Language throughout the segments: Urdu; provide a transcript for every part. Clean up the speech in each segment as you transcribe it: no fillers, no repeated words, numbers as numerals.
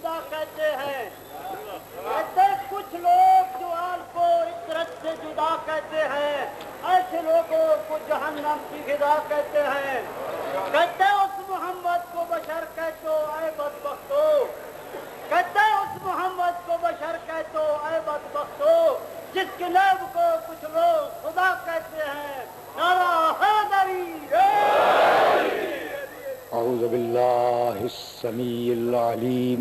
جدا کہتے ہیں. کہتے کچھ لوگ جو آل کو عطرت سے جدا کہتے ہیں ایسے لوگوں کو جہنم کی غذا کہتے ہیں. کہتے اس محمد کو بشر کہتے ہو اے بدبختو. کہتے اس محمد کو بشر کہتے ہو اے بدبختو جس کے لب کو کچھ لوگ خدا کہتے ہیں. نعرہ حیدری. اعوذ باللہ السمیع العلیم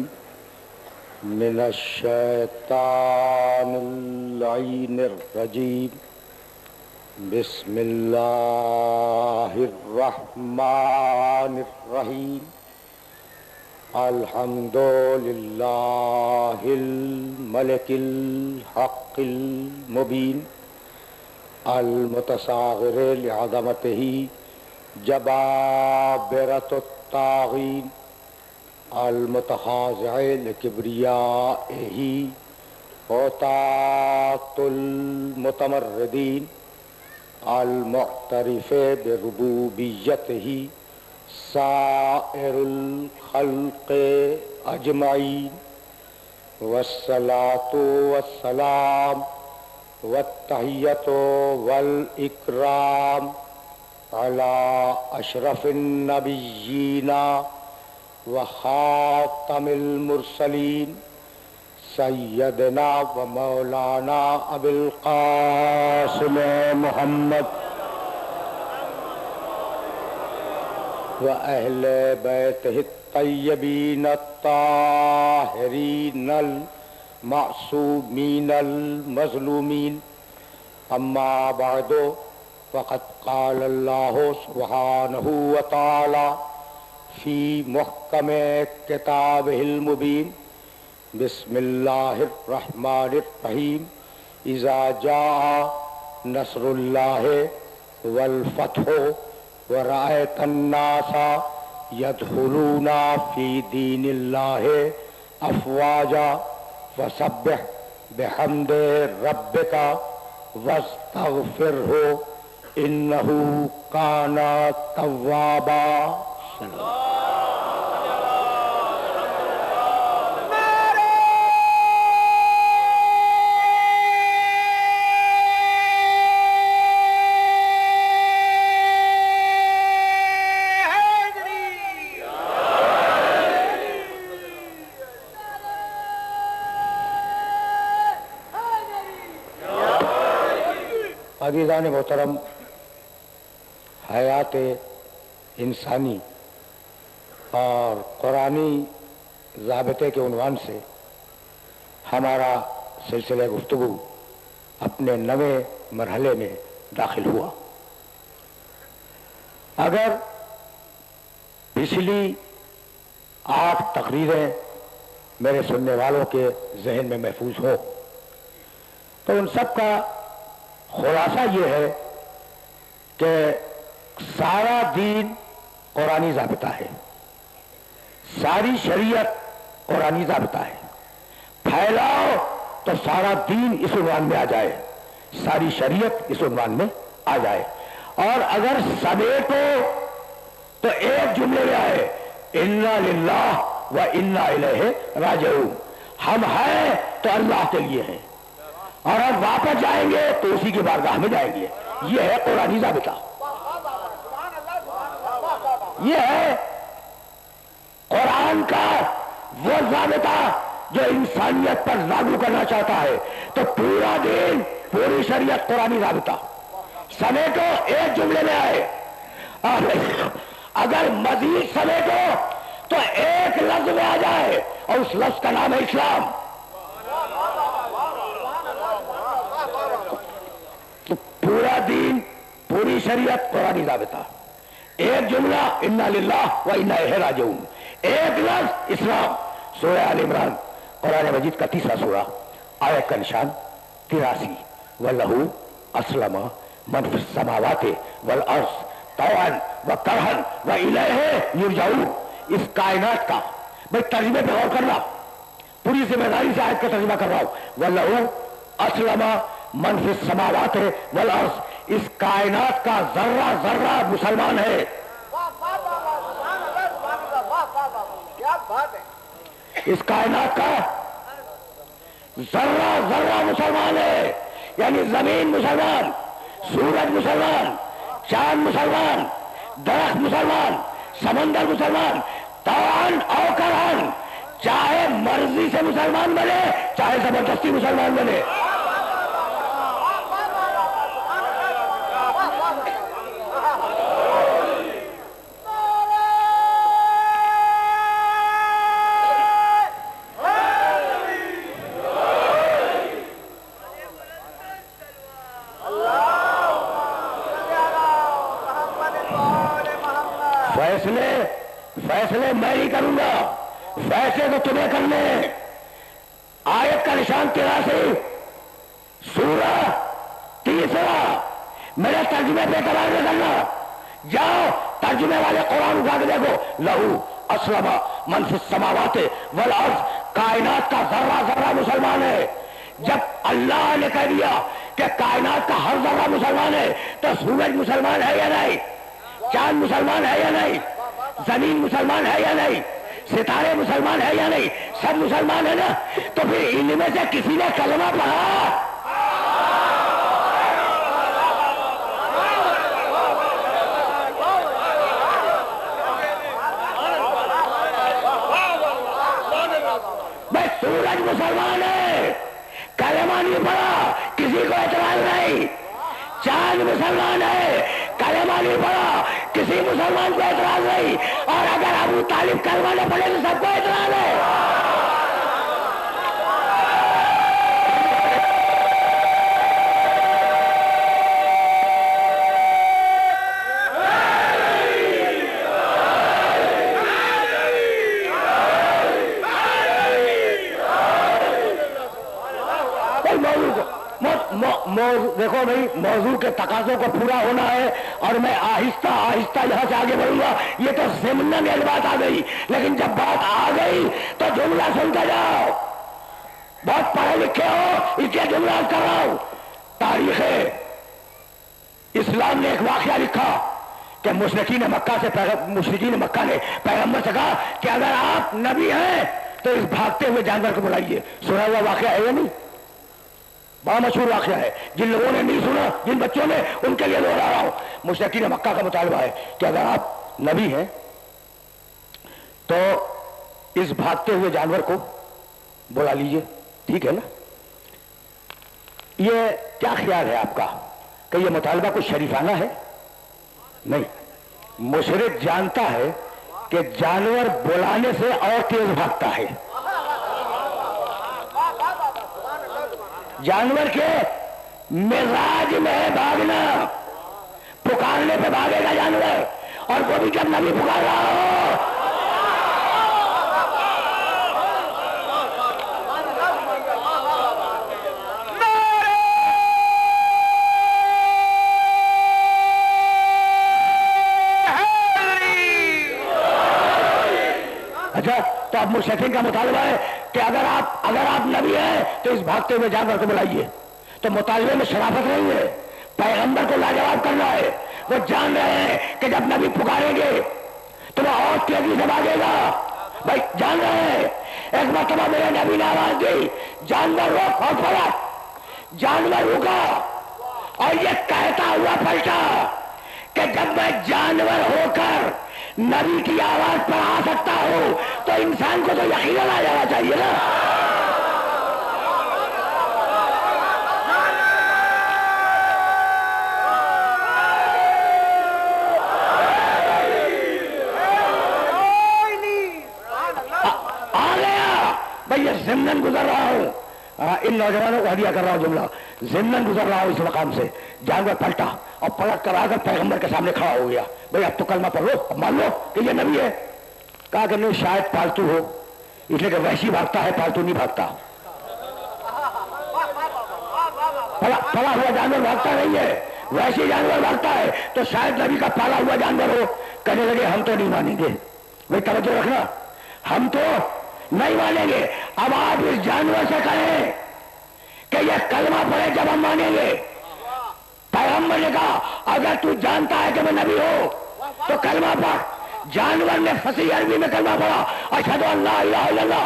من الشیطان اللعین الرجیم. بسم اللہ الرحمن الرحیم. الحمد للہ الملک الحق المبین المتصاغر لعظمتہ جبابرۃ الطاغین المتخاضع لکبریائہ عتاۃ المتمردین المعترف بربوبیتہ سائر الخلق اجمعین. والصلاۃ والسلام والتحیۃ والاکرام علی اشرف النبیین وخاتم المرسلین سیدنا و مولانا ابی القاسم محمد و اہل بیتہ الطیبین الطاہرین المعصومین المظلومین. اما بعد فقد قال اللہ سبحانہ وتعالی فی محکم کتابہ المبین. بسم اللہ الرحمن الرحیم. اذا جاء نصر اللہ والفتح ورأیت الناس يدخلون فی دین اللہ افواجا فسبح بحمد ربک واستغفرہ انہ کان توابا. عزیزان محترم، حیات انسانی اور قرآنی ضابطے کے عنوان سے ہمارا سلسلہ گفتگو اپنے نوے مرحلے میں داخل ہوا. اگر پچھلی 8 تقریریں میرے سننے والوں کے ذہن میں محفوظ ہوں تو ان سب کا خلاصہ یہ ہے کہ سارا دین قرآنی ضابطہ ہے، ساری شریعت قرآنی ضابطہ ہے. پھیلاؤ تو سارا دین اس عنوان میں آ جائے، ساری شریعت اس عنوان میں آ جائے. اور اگر سمیٹو تو ایک جملے میں آئے انا للہ و انا الیہ راجعون. ہم ہیں تو اللہ کے لیے ہیں اور ہم واپس جائیں گے تو اسی کی بارگاہ میں جائیں گے. یہ ہے قرآنی ضابطہ. یہ ہے قرآن کا وہ ضابطہ جو انسانیت پر لاگو کرنا چاہتا ہے. تو پورا دین، پوری شریعت قرآنی ضابطہ. سمیٹو ایک جملے میں آئے. اگر مزید سمیٹو تو ایک لفظ میں آ جائے اور اس لفظ کا نام ہے اسلام. تو پورا دین، پوری شریعت قرآنی ضابطہ. ایک جملہ انا للہ و انا الیہ راجعون. ایک لفظ اسلام. سورہ آل عمران قرآن مجید کا 3 سورہ، آیت کا نشان 83. وَلَهُ أَسْلَمَ مَنْ فِي السَّمَاوَاتِ وَالْأَرْضِ طَوْعًا وَكَرْهًا وَإِلَيْهِ يُرْجَعُونَ. اس کائنات کا بھائی ترجمے پہ غور کرنا، پوری ذمہ داری سے آیت کا ترجمہ کر رہا ہوں. وَلَهُ أَسْلَمَ مَنْ فِي السَّمَاوَاتِ وَالْأَرْضِ. اس کائنات کا ذرہ ذرہ مسلمان ہے. اس کائنات کا ذرہ ذرہ مسلمان ہے، یعنی زمین مسلمان، سورج مسلمان، چاند مسلمان، درخت مسلمان، سمندر مسلمان، طوعاً او کرہاً، چاہے مرضی سے مسلمان بنے چاہے زبردستی مسلمان بنے۔ فیصلے میں نہیں کروں گا، فیصلے تو تمہیں کرنے۔ آیت کا نشان 83 سورہ 3 میرے ترجمے پہ اعتبار نہ کرنا، جاؤ ترجمے والے قرآن اٹھا کے دیکھو، لہو اسلم من فی السماوات والارض، کائنات کا ذرہ ذرہ مسلمان ہے۔ جب اللہ نے کہہ دیا کہ کائنات کا ہر ذرہ مسلمان ہے تو سورج مسلمان ہے یا نہیں؟ چاند مسلمان ہے یا نہیں؟ زمین مسلمان ہے یا نہیں؟ ستارے مسلمان ہے یا نہیں؟ سب مسلمان ہے نا؟ تو پھر ان میں سے کسی نے کلمہ پڑھا؟ بھائی سورج مسلمان ہے، کلمہ نہیں پڑھا، کسی کو اعتراض نہیں۔ چاند مسلمان ہے، کلمہ نہیں پڑھا، کسی مسلمان کو اعتراض نہیں، اور اگر ابو طالب کلمہ نہ پڑھے تو سب کو اعتراض ہے۔ دیکھو بھائی، موضوع کے تقاضوں کو پورا ہونا ہے اور میں آہستہ آہستہ یہاں سے آگے بڑھوں گا۔ یہ تو ضمناً ایک بات آ گئی، لیکن جب بات آ گئی تو جملہ سنتے جاؤ۔ بہت پڑھے لکھے ہو اس لیے جملہ کر رہا ہوں۔ تاریخ اسلام نے ایک واقعہ لکھا کہ مشرکین مکہ نے پیغمبر سے کہا کہ اگر آپ نبی ہیں تو اس بھاگتے ہوئے جانور کو بلائیے۔ سنا ہوا واقعہ ہے یا نہیں؟ بڑا مشہور واقعہ ہے، جن لوگوں نے نہیں سنا، جن بچوں نے، ان کے لیے دوہرا رہا ہوں۔ مشرکین مکہ کا مطالبہ ہے کہ اگر آپ نبی ہیں تو اس بھاگتے ہوئے جانور کو بلا لیجئے، ٹھیک ہے نا؟ یہ کیا خیال ہے آپ کا کہ یہ مطالبہ کچھ شریفانہ ہے؟ نہیں، مشرک جانتا ہے کہ جانور بلانے سے اور تیز بھاگتا ہے۔ جانور کے مزاج میں ہے بھاگنا، پکارنے پہ بھاگے گا جانور، اور وہ بھی جب نبی پکار رہا ہو۔ اچھا، تو اب مشرکین کا مطالبہ ہے کہ اگر آپ نبی ہیں تو اس بھاگتے ہوئے جانور کو بلائیے۔ تو مطالبے میں شرافت نہیں ہے، پیغمبر کو لاجواب کرنا ہے۔ وہ جان رہے ہیں کہ جب نبی پکاریں گے تو وہ اور تیزی سے بھاگے گا۔ بھائی جان رہے ہیں، ایک مرتبہ میرے نبی نے آواز دی، جانور روک، اور پلٹ۔ جانور رکا اور یہ کہتا ہوا پلٹا کہ جب میں جانور ہو کر نبی کی آواز پر آ سکتا ہوں تو انسان کو تو یقیناً آ جانا چاہیے نا۔ آ گیا بھائی، یہ ضمناً گزر رہا ہوں، ان نوجوانوں کو ہدیہ کر رہا ہوں جملہ، ضمناً گزر رہا ہوں اس مقام سے۔ جانور پلٹا اور پلٹ کر آ کر پیغمبر کے سامنے کھڑا ہو گیا۔ بھائی اب تو کلمہ پڑھ لو، اب مان لو کہ یہ نبی ہے۔ کہا کہ نہیں، شاید پالتو ہو، اس لیے کہ وحشی بھاگتا ہے، پالتو نہیں بھاگتا۔ پلا ہوا جانور بھاگتا نہیں ہے، وحشی جانور بھاگتا ہے، تو شاید نبی کا پالا ہوا جانور ہو۔ کہنے لگے ہم تو نہیں مانیں گے۔ بھائی توجہ رکھنا، ہم تو نہیں مانیں گے۔ اب آپ اس جانور سے کہیں کہ یہ کلمہ پڑھے جب ہم مانیں گے۔ پیغمبر نے کہا اگر تو جانتا ہے کہ میں نبی ہوں تو کلمہ پڑھ۔ جانور نے فصیح عربی میں کلمہ پڑھا، اشہد ان لا الہ الا اللہ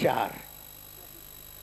4,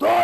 2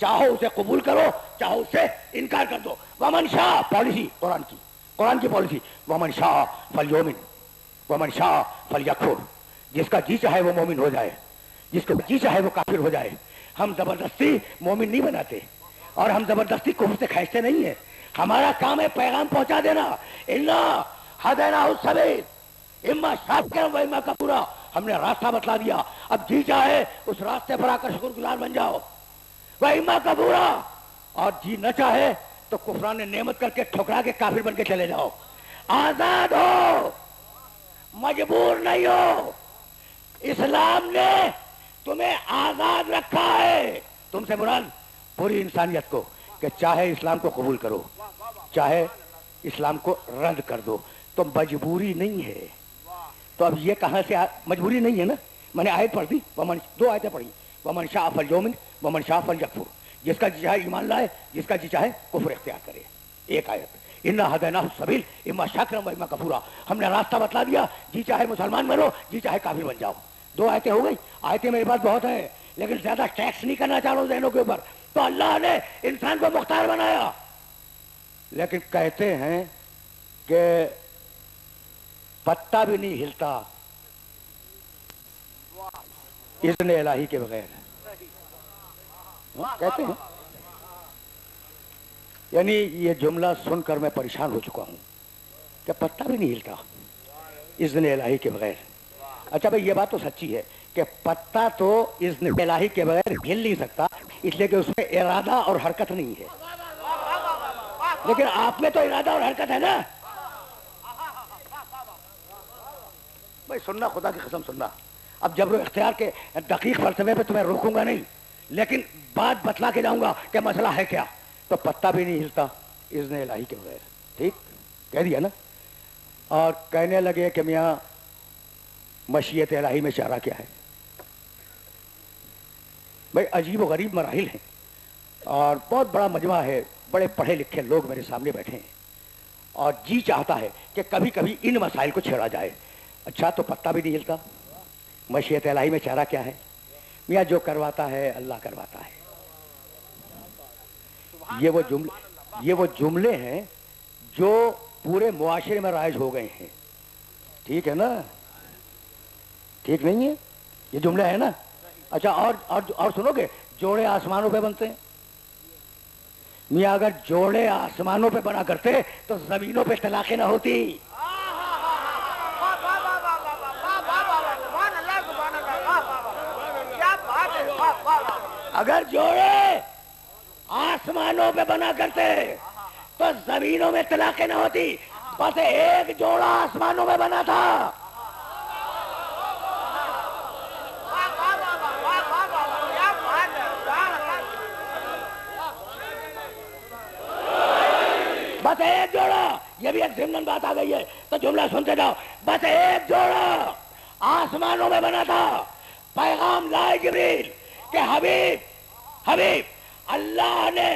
چاہو اسے قبول کرو چاہو اسے انکار کر دو. ومن شاء پالیسی قرآن کی پالیسی, ومن شاء فلیؤمن ومن شاء فلیکفر. جس کا جی چاہے وہ مومن ہو جائے, جس کا جی چاہے وہ کافر ہو جائے. ہم زبردستی مومن نہیں بناتے اور ہم زبردستی کفر سے کھینچتے نہیں ہیں. ہمارا کام ہے پیغام پہنچا دینا. انا ہدیناہ السبیل اما شاکرا و اما کفورا. ہم نے راستہ بتلا دیا, اب جی چاہے اس راستے پر آ کر شکر گزار بن جاؤ, و اما کفورا, اور جی نہ چاہے تو کفران نعمت کر کے ٹھکرا کے کافر بن کے چلے جاؤ. آزاد ہو, مجبور نہیں ہو. اسلام نے تمہیں آزاد رکھا ہے, تم سے مراد پوری انسانیت کو, کہ چاہے اسلام کو قبول کرو چاہے اسلام کو رد کر دو. تو مجبوری نہیں ہے. تو اب یہ کہاں سے مجبوری نہیں ہے نا. میں نے آیت پڑھ دی, دو آیتیں پڑھی, ومن شاء فلیؤمن ومن شاء فلیکفر. جس کا جی چاہے ایمان لائے, جس کا جی چاہے کفر اختیار کرے. ایک آیت, انا ہدیناہ السبیل اما شاکرا و اما کفورا. ہم نے راستہ بتلا دیا, جی چاہے مسلمان بنو جی چاہے کافر بن جاؤ. دو آیتیں ہو گئی. آیتیں میرے پاس بہت ہیں لیکن زیادہ ٹیکس نہیں کرنا چاہ رہا ہوں ذہنوں کے اوپر. تو اللہ نے انسان کو مختار بنایا, لیکن کہتے ہیں کہ پتا بھی نہیں ہلتا اذن الہی کے بغیر. کہتے ہیں, یعنی یہ جملہ سن کر میں پریشان ہو چکا ہوں کہ پتا بھی نہیں ہلتا اذن الہی کے بغیر. اچھا بھائی یہ بات تو سچی ہے کہ پتا تو اذن الہی کے بغیر ہل نہیں سکتا, اس لیے کہ اس میں ارادہ اور حرکت نہیں ہے. لیکن آپ میں تو ارادہ اور حرکت ہے نا بھائی. سننا, خدا کی قسم سننا. اب جبر و اختیار کے دقیق فلسفے پہ تمہیں روکوں گا نہیں, لیکن بات بتلا کے جاؤں گا کہ مسئلہ ہے کیا. تو پتا بھی نہیں ہلتا اذن الہی کے بغیر. ٹھیک کہہ دیا نا. اور کہنے لگے کہ میاں مشیت الہی میں چارہ کیا ہے. بھائی عجیب و غریب مراحل ہیں اور بہت بڑا مجمع ہے, بڑے پڑھے لکھے لوگ میرے سامنے بیٹھے ہیں اور جی چاہتا ہے کہ کبھی کبھی ان مسائل کو چھیڑا جائے. اچھا تو پتا بھی نہیں ہلتا مشیت الہی میں چارہ کیا ہے. میاں جو کرواتا ہے اللہ کرواتا ہے. یہ وہ جملے ہیں جو پورے معاشرے میں رائج ہو گئے ہیں. ٹھیک ہے نا, ٹھیک نہیں ہے یہ جملے ہے نا. اچھا اور سنو گے, جوڑے آسمانوں پہ بنتے ہیں. میاں اگر جوڑے آسمانوں پہ بنا کرتے تو زمینوں پہ طلاقیں نہ ہوتی. اگر جوڑے آسمانوں پہ بنا کرتے تو زمینوں میں طلاقیں نہ ہوتی. بس ایک جوڑا آسمانوں میں بنا تھا. بس ایک جوڑا, یہ بھی ایک ضمن بات آ گئی ہے تو جملہ سنتے جاؤ. بس ایک جوڑا آسمانوں میں بنا تھا. پیغام لائے جبریل کہ حبیب اللہ نے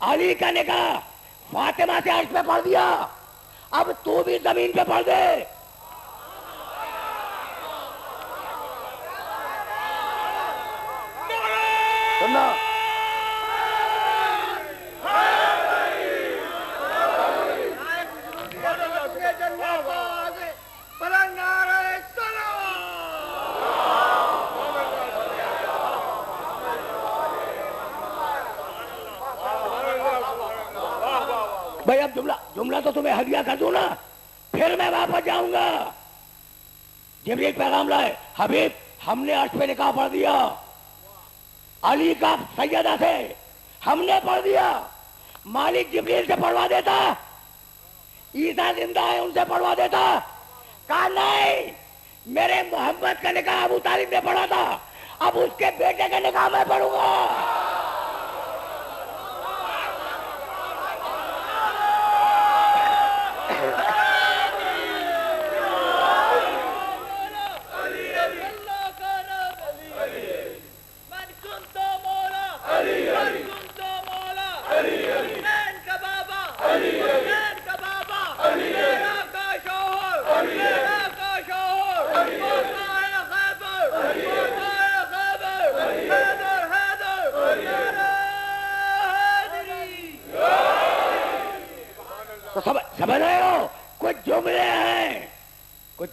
علی کا نکاح فاطمہ سے عرش پہ پڑھ دیا, اب تو بھی زمین پہ پڑھ دے. سننا, بھائی اب جملہ تو تمہیں ہدیہ کر دوں نا, پھر میں واپس جاؤں گا. جبریل پیغام لائے, حبیب ہم نے عرش پہ نکاح پڑھ دیا, علی کا سیدہ سے ہم نے پڑھ دیا. مالک جبریل سے پڑھوا دیتا, عیسیٰ زندہ ہے ان سے پڑھوا دیتا. کہا نہیں, میرے محمد کا نکاح ابو طالب نے پڑھا تھا, اب اس کے بیٹے کا نکاح میں پڑھوں گا.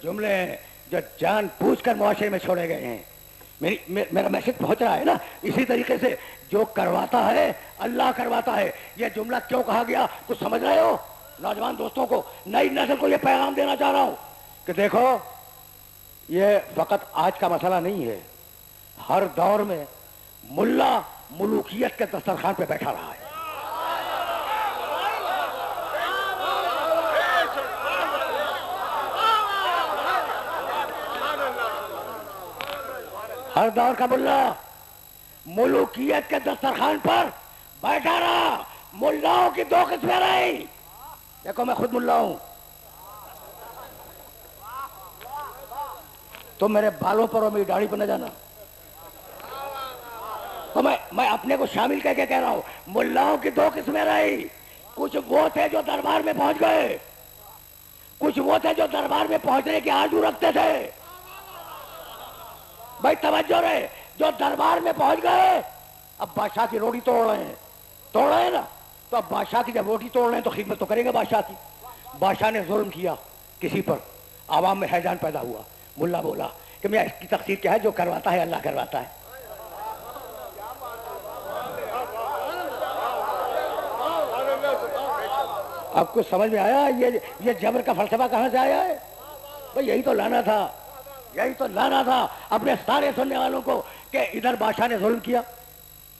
جملے ہیں جو جان بوجھ کر معاشرے میں چھوڑے گئے ہیں. میرا میسج پہنچ رہا ہے نا؟ اسی طریقے سے جو کرواتا ہے اللہ کرواتا ہے. یہ جملہ کیوں کہا گیا کچھ سمجھ رہے ہو؟ نوجوان دوستوں کو، نئی نسل کو یہ پیغام دینا چاہ رہا ہوں کہ دیکھو یہ فقط آج کا مسئلہ نہیں ہے. ہر دور میں ملا ملوکیت کے دسترخوان پہ بیٹھا رہا ہے. ہر دور کا ملا ملوکیت کے دسترخوان پر بیٹھا رہا. ملاؤں کی دو قسمیں رہی. دیکھو میں خود ملا ہوں. تم میرے بالوں پر اور میری داڑھی پر نہ جانا. تو میں اپنے کو شامل کر کے کہہ رہا ہوں ملاؤں کی دو قسمیں رہی. کچھ وہ تھے جو دربار میں پہنچ گئے، کچھ وہ تھے جو دربار میں پہنچنے کی آرزو رکھتے تھے. بھائی توجہ رہے، جو دربار میں پہنچ گئے اب بادشاہ کی روٹی توڑ رہے ہیں نا. تو اب بادشاہ کی جب روٹی توڑ رہے ہیں تو خدمت تو کریں گے بادشاہ کی. بادشاہ نے ظلم کیا کسی پر، عوام میں حیران پیدا ہوا. ملا بولا کہ میں اس کی تقسیم کیا ہے، جو کرواتا ہے اللہ کرواتا ہے. اب کچھ سمجھ میں آیا یہ جبر کا فلسفہ کہاں سے آیا ہے؟ بھئی یہی تو لانا تھا اپنے سارے سننے والوں کو کہ ادھر بادشاہ نے ظلم کیا.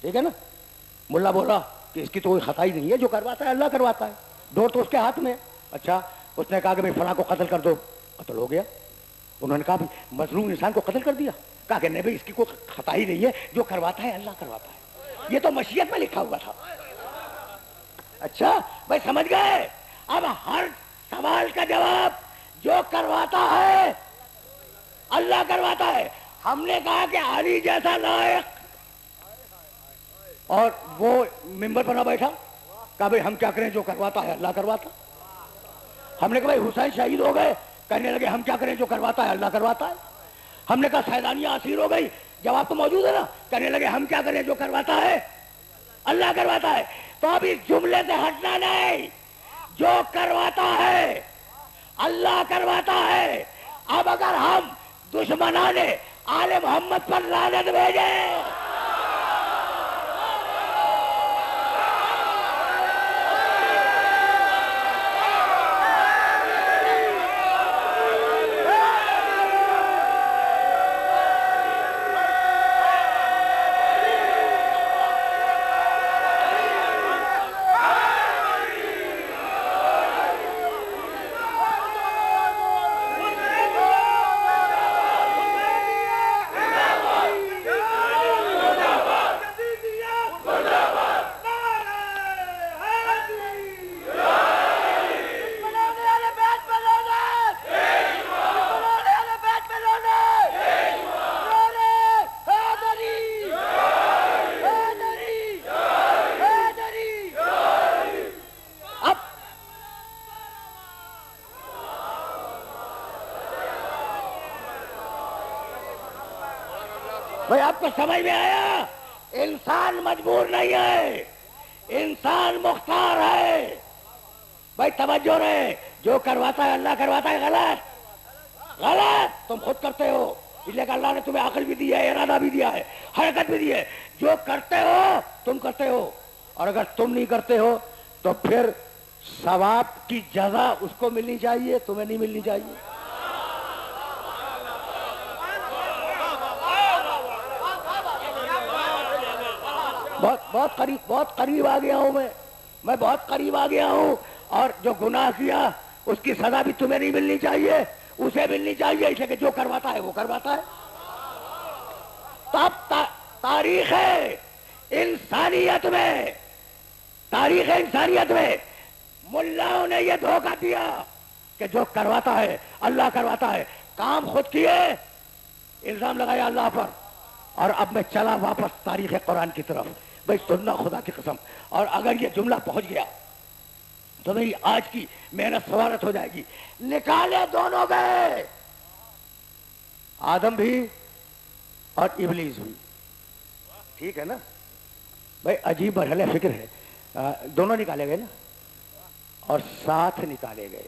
ٹھیک ہے نا؟ ملا بولا کہ اس کی تو کوئی خطا ہی نہیں ہے، جو کرواتا ہے اللہ کرواتا ہے. ڈور تو اس کے ہاتھ میں. اچھا اس نے کہا کہ فلاں کو قتل کر دو. قتل ہو گیا. انہوں نے کہا مظلوم انسان کو قتل کر دیا. کہا کہ نہیں بھائی اس کی کوئی خطا ہی نہیں ہے، جو کرواتا ہے اللہ کرواتا ہے. یہ تو مشیت میں لکھا ہوا تھا. اچھا بھائی سمجھ گئے؟ اب ہر سوال کا جواب جو کرواتا ہے اللہ کرواتا ہے. ہم نے کہا کہ علی جیسا لائق، اور وہ ممبر پر نہ بیٹھا. کہا بھائی ہم کیا کریں، جو کرواتا ہے اللہ کرواتا. ہم نے کہا بھائی حسین شہید ہو گئے. کہنے لگے ہم کیا کریں، جو کرواتا ہے اللہ کرواتا ہے. ہم نے کہا سیدانیہ اسیر ہو گئی. جواب تو موجود ہے نا. کہنے لگے ہم کیا کریں، جو کرواتا ہے اللہ کرواتا ہے. تو اب اس جملے سے ہٹنا نہیں، جو کرواتا ہے اللہ کرواتا ہے. اب اگر ہم دشمنان آل محمد پر لعنت بھیجیں، بھائی آپ کو سمجھ میں آیا؟ انسان مجبور نہیں ہے، انسان مختار ہے. بھائی توجہ رہے، جو کرواتا ہے اللہ کرواتا ہے. غلط تم خود کرتے ہو. اس لیے کہ اللہ نے تمہیں عقل بھی دی ہے، ارادہ بھی دیا ہے، حرکت بھی دی ہے. جو کرتے ہو تم کرتے ہو، اور اگر تم نہیں کرتے ہو تو پھر ثواب کی جزا اس کو ملنی چاہیے، تمہیں نہیں ملنی چاہیے. بہت قریب آ گیا ہوں میں بہت قریب آ گیا ہوں. اور جو گناہ کیا اس کی سزا بھی تمہیں نہیں ملنی چاہیے، اسے ملنی چاہیے. اس لیے کہ جو کرواتا ہے وہ کرواتا ہے. تو اب تاریخ انسانیت میں ملاؤں نے یہ دھوکہ دیا کہ جو کرواتا ہے اللہ کرواتا ہے. کام خود کیے، الزام لگایا اللہ پر. اور اب میں چلا واپس تاریخ قرآن کی طرف. بھائی سننا خدا کی قسم. اور اگر یہ جملہ پہنچ گیا تو میری آج کی محنت سوارت ہو جائے گی. نکالے دونوں گئے، آدم بھی اور ابلیس بھی. ٹھیک ہے نا بھائی؟ عجیب مرحلہ فکر ہے. دونوں نکالے گئے نا، اور ساتھ نکالے گئے.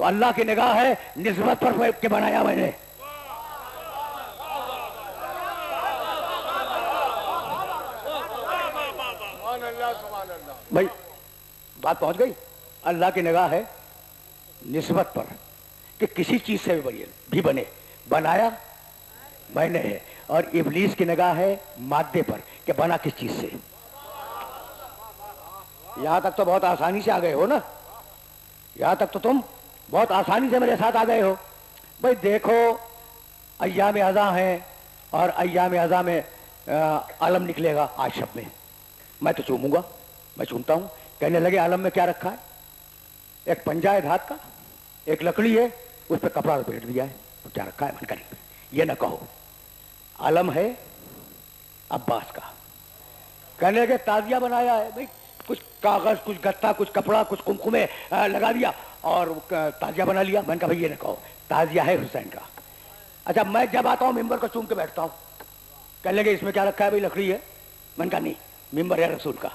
تو اللہ کی نگاہ ہے نسبت پر کے بنایا میں نے. بھائی بات پہنچ گئی. اللہ کی نگاہ ہے نسبت پر کہ کسی چیز سے بھی بنے, بنایا میں نے ہے. اور ابلیس کی نگاہ ہے مادے پر کہ بنا کس چیز سے. یہاں تک تو بہت آسانی سے آ گئے ہو نا, یہاں تک تو تم بہت آسانی سے میرے ساتھ آ گئے ہو. بھائی دیکھو ایام اذاں ہیں اور ایام اذاں میں علم نکلے گا آج شب میں تو چوموں گا, میں چومتا ہوں. کہنے لگے علم میں کیا رکھا ہے؟ ایک پنجا ہے دھات کا, ایک لکڑی ہے, اس پہ کپڑا لپیٹ دیا ہے, تو کیا رکھا ہے؟ من کر یہ نہ کہو علم ہے عباس کا. کہنے لگے تازیہ بنایا ہے. بھائی کچھ کاغذ, کچھ گتا, کچھ کپڑا, کچھ کمکمے لگا دیا اور تازیہ بنا لیا. میں نے کہا بھائی یہ نہ کہو, تازیہ ہے حسین کا. اچھا میں جب آتا ہوں ممبر کو چوم کے بیٹھتا ہوں, کہنے لگے اس میں کیا رکھا ہے؟ بھائی لکڑی ہے. میں نے کہا نہیں, ممبر ہے رسول کا.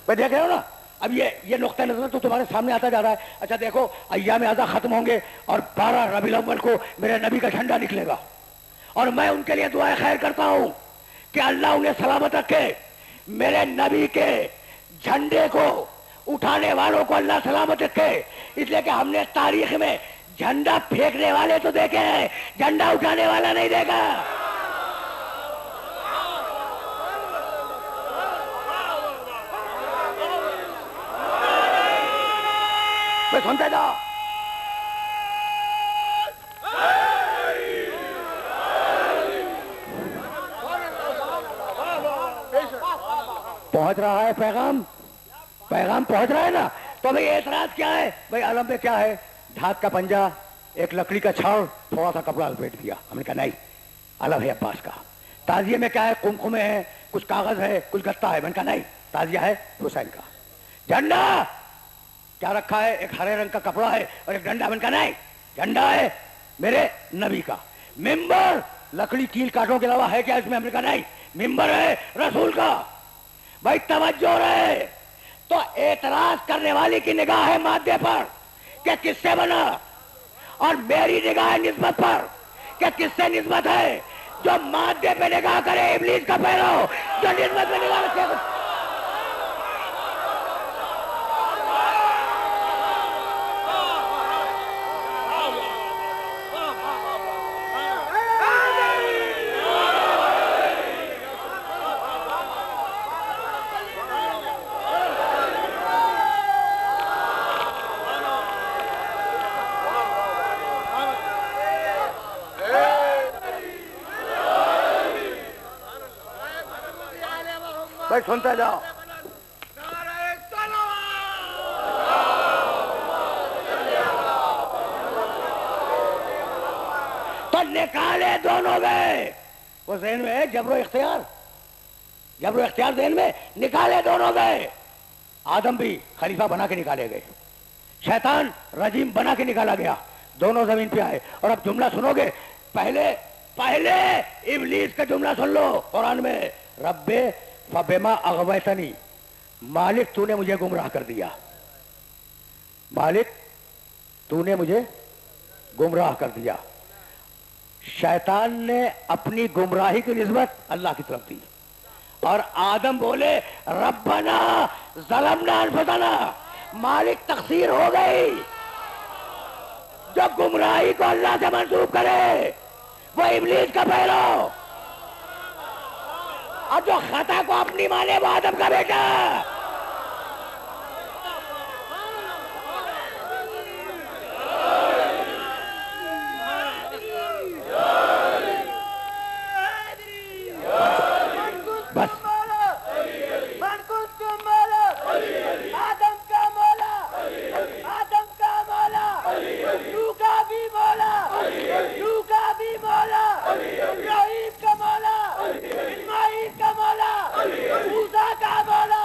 بھائی دیکھ رہے ہو نا, اب یہ نقطہ نظر تو تمہارے سامنے آتا جا رہا ہے. اچھا دیکھو ایام اذاں ختم ہوں گے اور 12 ربیع الاول کو میرے نبی کا جھنڈا نکلے گا, اور میں ان کے لیے دعائیں خیر کرتا ہوں کہ اللہ انہیں سلامت رکھے. میرے نبی کے جھنڈے کو اٹھانے والوں کو اللہ سلامت رکھے. اس لیے کہ ہم نے تاریخ میں جھنڈا پھینکنے والے تو دیکھے ہیں, جھنڈا اٹھانے والا نہیں دیکھا. سنتے جاؤ. پہنچ رہا ہے پیغام, پیغام پہنچ رہا ہے نا. تو بھئی اعتراض کیا ہے؟ بھئی علم میں کیا ہے؟ دھات کا پنجا, ایک لکڑی کا چھڑ, تھوڑا سا کپڑا لپیٹ دیا. ہم نے کہا نہیں, علم ہے عباس کا. تازیے میں کیا ہے؟ کمکمے ہیں, کچھ کاغذ ہے, کچھ گتا ہے. میں نے کہا نہیں, تازیہ ہے حسین کا. جھنڈا کیا رکھا ہے؟ ایک ہرے رنگ کا کپڑا ہے اور ایک ڈنڈا. میں نے کہا نہیں, جھنڈا ہے میرے نبی کا. ممبر لکڑی کیل کاٹوں کے علاوہ ہے کیا اس میں؟ ہم نے کہا نہیں, ممبر ہے رسول کا. بھائی توجہ رہے. تو اعتراض کرنے والی کی نگاہ ہے مادے پر کہ کس سے بنا, اور میری نگاہ ہے نسبت پر کہ کس سے نسبت ہے. جو مادے پہ نگاہ کرے ابلیس کا پیرو, جو نسبت پہ نگاہ رکھے. بھائی سنتے جاؤ. تو نکالے دونوں گئے. وہ ذہن میں ہے جبر و اختیار, جبر و اختیار ذہن میں, نکالے دونوں گئے. آدم بھی خلیفہ بنا کے نکالے گئے, شیطان رجیم بنا کے نکالا گیا. دونوں زمین پہ آئے. اور اب جملہ سنو گے, پہلے ابلیس کا جملہ سن لو قرآن میں. رب فبما اغویتنی, مالک تو نے مجھے گمراہ کر دیا, مالک تو نے مجھے گمراہ کر دیا. شیطان نے اپنی گمراہی کی نسبت اللہ کی طرف دی, اور آدم بولے ربنا ظلمنا انفسنا, مالک تقصیر ہو گئی. جو گمراہی کو اللہ سے منسوب کرے وہ ابلیس کا پیرو, اور جو خطا کو اپنی مانے وہ آدم کا بیٹا. بس آدم کا مولا, آدم کا مولا, تو کا بھی مولا, تو کا بھی مولا, ابراہیم کا مولا, اسماعیل کا مولا, موسیٰ کا مولا,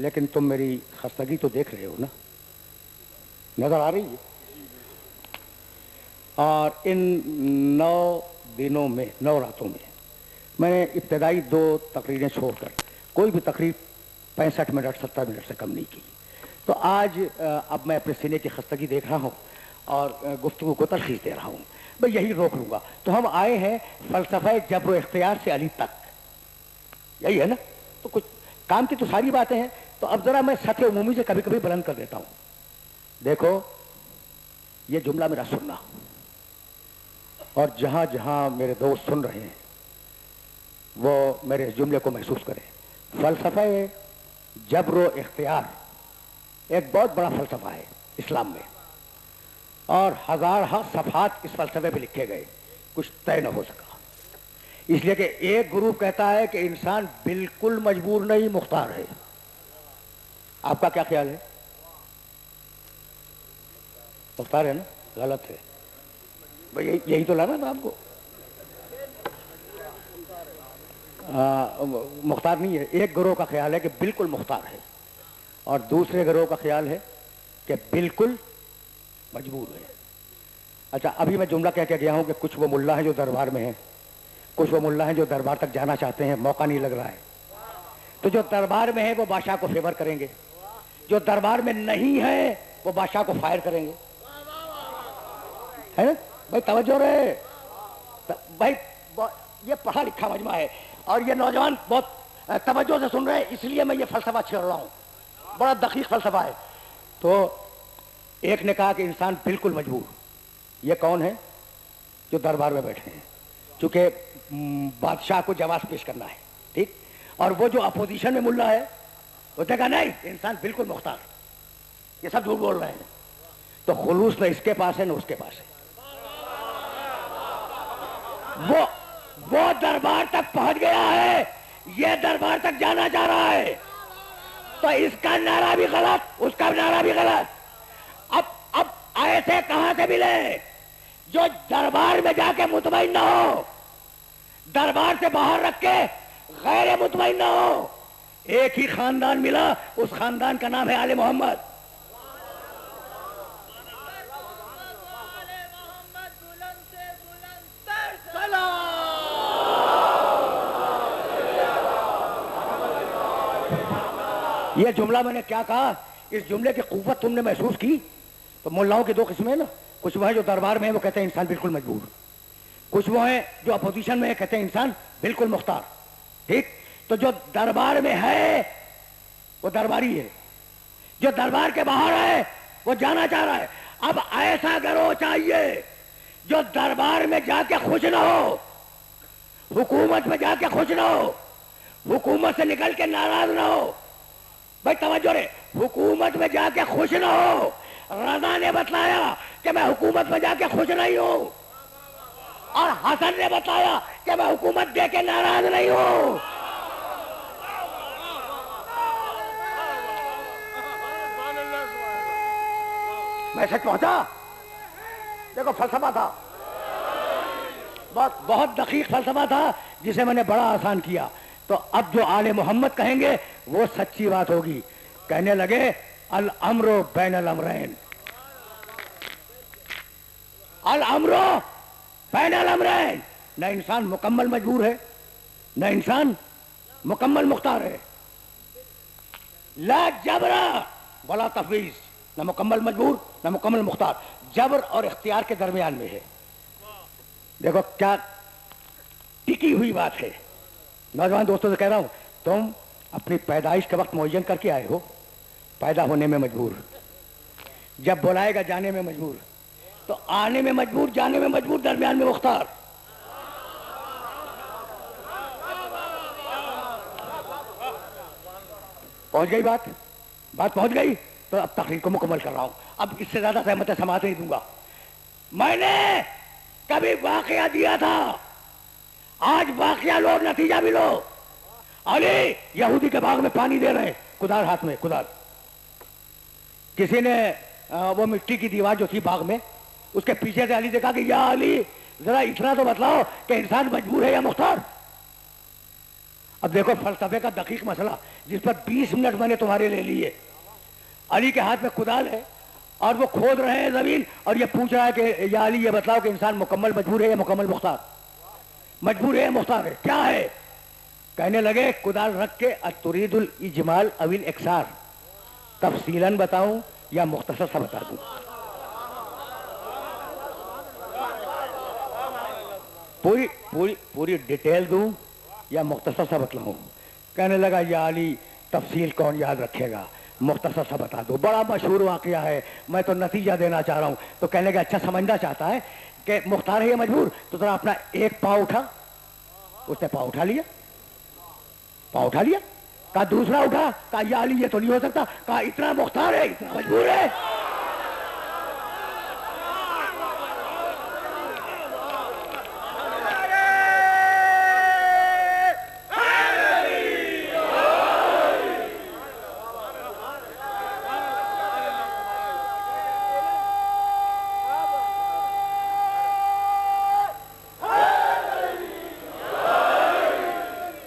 لیکن تم میری خستگی تو دیکھ رہے ہو نا, نظر آ رہی ہے. اور ان 9 دنوں میں, 9 راتوں میں نے ابتدائی 2 تقریریں چھوڑ کر کوئی بھی تقریر 65 منٹ 70 منٹ سے کم نہیں کی. تو آج اب میں اپنے سینے کی خستگی دیکھ رہا ہوں اور گفتگو کو تلخیص دے رہا ہوں, میں یہی روک لوں گا. تو ہم آئے ہیں فلسفہ جبر و اختیار سے علی تک, یہی ہے نا. تو کچھ کام کی تو ساری باتیں ہیں, تو اب ذرا میں سطح عمومی سے کبھی کبھی بلند کر دیتا ہوں. دیکھو یہ جملہ میرا سننا, اور جہاں جہاں میرے دوست سن رہے ہیں وہ میرے اس جملے کو محسوس کریں. فلسفہ جبر و اختیار ایک بہت بڑا فلسفہ ہے اسلام میں, اور ہزارہ صفحات اس فلسفے پہ لکھے گئے, کچھ طے نہ ہو سکا. اس لیے کہ ایک گروپ کہتا ہے کہ انسان بالکل مجبور نہیں, مختار ہے. آپ کا کیا خیال ہے؟ مختار ہے نا؟ غلط ہے بھئی, یہی تو لانا نا آپ کو. مختار نہیں ہے. ایک گروہ کا خیال ہے کہ بالکل مختار ہے, اور دوسرے گروہ کا خیال ہے کہ بالکل مجبور ہے. اچھا, ابھی میں جملہ کہہ کے گیا ہوں کہ کچھ وہ ملا ہیں جو دربار میں ہیں, کچھ وہ ملا ہیں جو دربار تک جانا چاہتے ہیں, موقع نہیں لگ رہا ہے. تو جو دربار میں ہیں وہ بادشاہ کو فیور کریں گے, جو دربار میں نہیں ہے وہ بادشاہ کو فائر کریں گے. ہے نا بھائی؟ توجہ رہے بھائی, یہ پڑھا لکھا مجمع ہے اور یہ نوجوان بہت توجہ سے سن رہے ہیں, اس لیے میں یہ فلسفہ چھیڑ رہا ہوں. بڑا دقیق فلسفہ ہے. تو ایک نے کہا کہ انسان بالکل مجبور. یہ کون ہے؟ جو دربار میں بیٹھے ہیں, چونکہ بادشاہ کو جواز پیش کرنا ہے, ٹھیک. اور وہ جو اپوزیشن میں ملا ہے وہ کہا نہیں, انسان بالکل مختار. یہ سب جھوٹ بول رہے ہیں. تو خلوص نہ اس کے پاس ہے نہ اس کے پاس ہے. وہ دربار تک پہنچ گیا ہے, یہ دربار تک جانا چاہ رہا ہے. تو اس کا نعرہ بھی غلط, اس کا نعرہ بھی غلط. اب ایسے کہاں سے ملے جو دربار میں جا کے مطمئن نہ ہو, دربار سے باہر رکھ کے غیر مطمئن نہ ہو. ایک ہی خاندان ملا, اس خاندان کا نام ہے آل محمد. یہ جملہ میں نے کیا کہا, اس جملے کی قوت تم نے محسوس کی. تو ملاؤں کی 2 قسمیں نا, کچھ وہ ہیں جو دربار میں ہیں وہ کہتے ہیں انسان بالکل مجبور, کچھ وہ ہیں جو اپوزیشن میں کہتے ہیں انسان بالکل مختار, ٹھیک. تو جو دربار میں ہے وہ درباری ہے, جو دربار کے باہر ہے وہ جانا چاہ رہا ہے. اب ایسا گروہ چاہیے جو دربار میں جا کے خوش نہ ہو, حکومت میں جا کے خوش نہ ہو, حکومت سے نکل کے ناراض نہ ہو. بھائی توجہ رہے, حکومت میں جا کے خوش نہ ہو. رضا نے بتلایا کہ میں حکومت میں جا کے خوش نہیں ہوں, اور حسن نے بتایا کہ میں حکومت دے کے ناراض نہیں ہوں. میں سچ پہنچا. دیکھو فلسفہ تھا, بہت دقیق فلسفہ تھا جسے میں نے بڑا آسان کیا. تو اب جو آل محمد کہیں گے وہ سچی بات ہوگی. کہنے لگے الامر بین الامرین, الامر بین الامرین. نہ انسان مکمل مجبور ہے, نہ انسان مکمل مختار ہے. لا جبر ولا تفویض, نہ مکمل مجبور نہ مکمل مختار. جبر اور اختیار کے درمیان میں ہے. دیکھو کیا ٹکی ہوئی بات ہے. نوجوان دوستوں سے کہہ رہا ہوں, تم اپنی پیدائش کے وقت معین کر کے آئے ہو, پیدا ہونے میں مجبور, جب بلائے گا جانے میں مجبور. تو آنے میں مجبور, جانے میں مجبور, درمیان میں مختار. پہنچ گئی بات پہنچ گئی. تو اب تقریر کو مکمل کر رہا ہوں. اب اس سے زیادہ سہمت سماعت نہیں دوں گا. میں نے کبھی واقعہ دیا تھا, آج واقعہ لو, نتیجہ بھی لو. علی یہودی کے باغ میں پانی دے رہے ہیں, کدار ہاتھ میں, کدار. کسی نے وہ مٹی کی دیوار جو تھی باغ میں, اس کے پیچھے سے علی سے کہا کہ یا علی ذرا اتنا تو بتلاؤ کہ انسان مجبور ہے یا مختار. اب دیکھو فلسفے کا دقیق مسئلہ جس پر 20 منٹ میں نے تمہارے لے لیے. علی کے ہاتھ میں کدال ہے اور وہ کھود رہے ہیں زمین اور یہ پوچھ رہا ہے کہ یا علی یہ بتلاؤ کہ انسان مکمل مجبور ہے یا مکمل مختار؟ مجبور ہے یا مختار ہے؟ کیا ہے؟ کہنے لگے کدال رکھ کے ترید الاجمال او الاکثار، تفصیلاً بتاؤں یا مختصر سا بتا دوں؟ پوری ڈیٹیل دوں یا مختصر سا بتلاؤں؟ کہنے لگا یا علی تفصیل کون یاد رکھے گا، مختصر سا بتا دو. بڑا مشہور واقعہ ہے، میں تو نتیجہ دینا چاہ رہا ہوں. تو کہنے لگا اچھا سمجھنا چاہتا ہے کہ مختار ہے یا مجبور؟ تو ذرا اپنا ایک پاؤں اٹھا. اس نے پاؤں اٹھا لیا، پاؤں اٹھا لیا. کہا دوسرا اٹھا. کہا یا علی یہ تو نہیں ہو سکتا. کہا اتنا مختار ہے، اتنا مجبور ہے.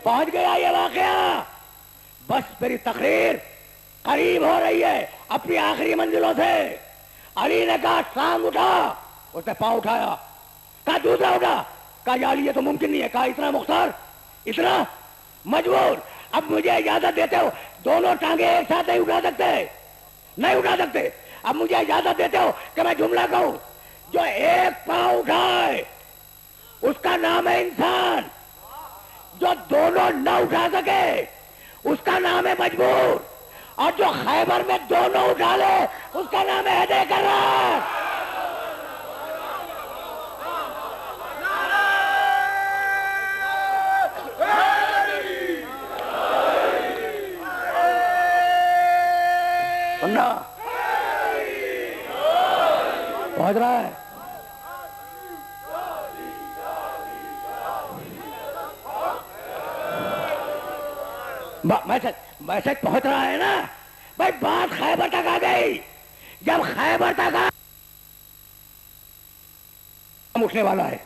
پہنچ گیا یہ واقعہ. بس میری تقریر قریب ہو رہی ہے اپنی آخری منزلوں سے. علی نے کہا ٹانگ اٹھا. اس نے پاؤں اٹھایا. کہا دوسرا اٹھا. کہا یا علی یہ تو ممکن نہیں ہے. کہا اتنا مختار، اتنا مجبور. اب مجھے اجازت دیتے ہو دونوں ٹانگیں ایک ساتھ نہیں اٹھا سکتے، نہیں اٹھا سکتے. اب مجھے اجازت دیتے ہو کہ میں جملہ کہوں؟ جو ایک پاؤں اٹھائے اس کا نام ہے انسان، جو دونوں نہ اٹھا سکے اس کا نام ہے مجبور، اور جو خیبر میں دونوں اٹھا لے اس کا نام ہے ہدے کرار. سننا پہنچ رہا ہے. میسج پہنچ رہا ہے نا بھائی. بات خیبر تک آ گئی. جب خیبر تک اٹھنے والا ہے.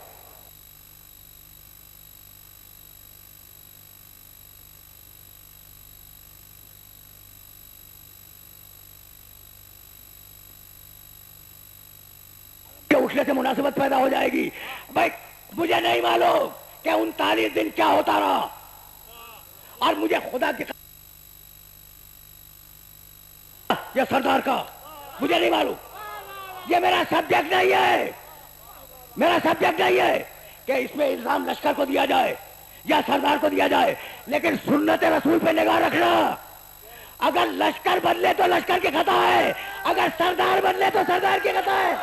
اٹھنے سے مناسبت پیدا ہو جائے گی. بھائی مجھے نہیں معلوم کہ 39 دن کیا ہوتا رہا، اور مجھے خدا کی یا سردار کا مجھے نہیں معلوم. یہ میرا سبجیکٹ نہیں ہے، میرا سبجیکٹ نہیں ہے کہ اس میں الزام لشکر کو دیا جائے یا سردار کو دیا جائے. لیکن سنت رسول پہ نگاہ رکھنا. اگر لشکر بدلے تو لشکر کی خطا ہے، اگر سردار بدلے تو سردار کی خطا ہے.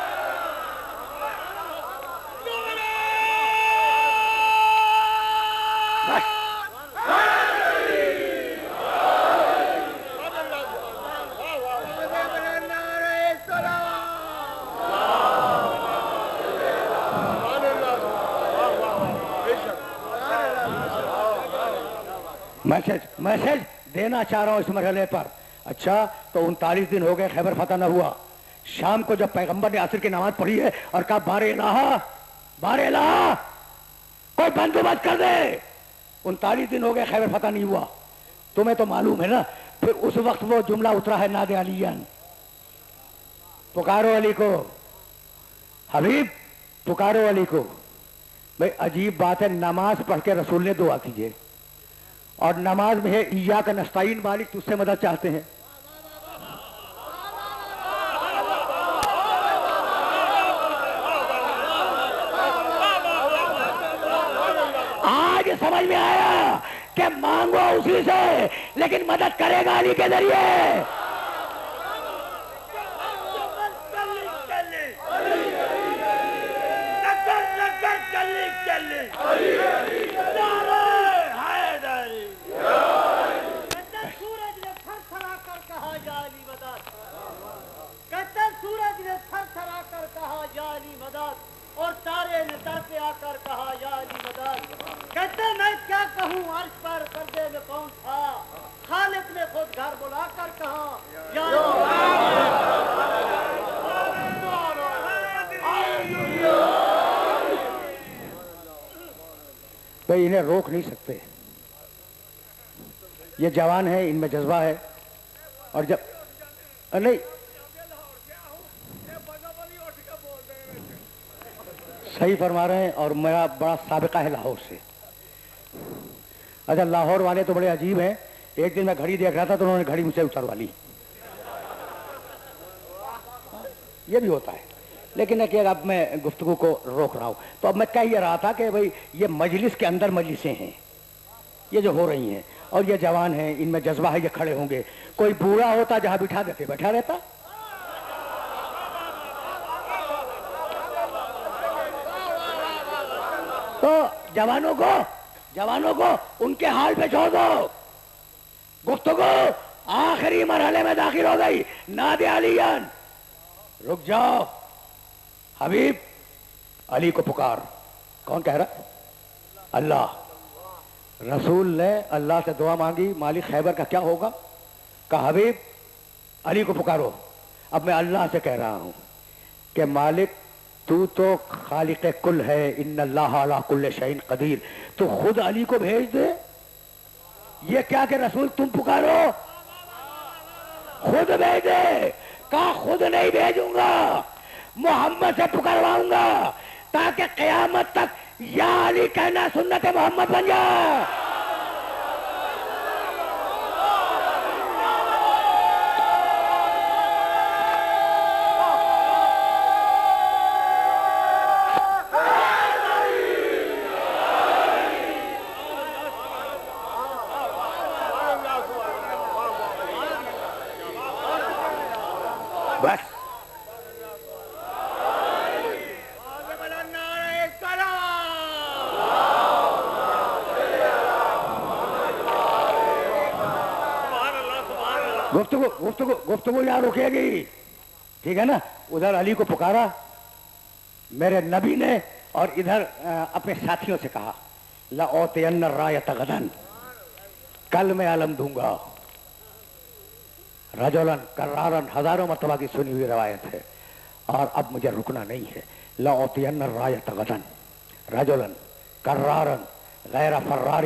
میسج دینا چاہ رہا ہوں اس مرحلے پر. اچھا تو 39 دن ہو گئے خیبر فتح نہ ہوا. شام کو جب پیغمبر نے عصر کی نماز پڑھی ہے اور کہا بار الہ بار الہ کوئی بندوبست کر دے، 39 دن ہو گئے خیبر فتح نہیں ہوا. تمہیں تو معلوم ہے نا. پھر اس وقت وہ جملہ اترا ہے نادے علیان، پکارو علی کو حبیب، پکارو علی کو. بھئی عجیب بات ہے، نماز پڑھ کے رسول نے دعا کیجئے، اور نماز میں ہے ایاک نستعین، مالک تجھ سے مدد چاہتے ہیں. آج سمجھ میں آیا کہ مانگو اسی سے لیکن مدد کرے گا علی کے ذریعے. اور تارے نے در پہ آ کر کہا یا علی مدد. کہتے میں کیا کہوں عرش پر پردے میں کون تھا، خالق نے خود گھر بلا کر کہا یا بھئی انہیں روک نہیں سکتے. یہ جوان ہیں، ان میں جذبہ ہے، اور جب نہیں صحیح فرما رہے ہیں، اور میرا بڑا سابقہ ہے لاہور سے. اچھا لاہور والے تو بڑے عجیب ہیں. ایک دن میں گھڑی دیکھ رہا تھا تو انہوں نے گھڑی مجھ سے اتروا لی. یہ بھی ہوتا ہے، لیکن ہے کہ اب میں گفتگو کو روک رہا ہوں. تو اب میں کہہ یہ رہا تھا کہ بھئی یہ مجلس کے اندر مجلسیں ہیں یہ جو ہو رہی ہیں، اور یہ جوان ہیں، ان میں جذبہ ہے، یہ کھڑے ہوں گے. کوئی بوڑھا ہوتا جہاں بٹھا دیتے بیٹھا رہتا. تو جوانوں کو ان کے حال پہ چھوڑ دو. گفتگو آخری مرحلے میں داخل ہو گئی. نادی علیان رک جاؤ، حبیب علی کو پکار. کون کہہ رہا؟ اللہ. رسول نے اللہ سے دعا مانگی مالک خیبر کا کیا ہوگا؟ کہا حبیب علی کو پکارو. اب میں اللہ سے کہہ رہا ہوں کہ مالک تو تو خالق کل ہے، ان اللہ علی کل شیء قدیر، تو خود علی کو بھیج دے. یہ کیا کہ رسول تم پکارو، خود بھیج دے. کہا خود نہیں بھیجوں گا، محمد سے پکارواؤں گا تاکہ قیامت تک یا علی کہنا سنت محمد بن جائے. بس گفتگو یہاں رکے گی، ٹھیک ہے نا. ادھر علی کو پکارا میرے نبی نے، اور ادھر اپنے ساتھیوں سے کہا لأوتین الرایۃ غدا، کل میں علم دوں گا. رجلاً کرارن، ہزاروں مرتبہ کی سنی ہوئی روایت ہے، اور اب مجھے رکنا نہیں ہے. لأوتین الرایۃ غدا رجلاً کرارن غیر فرار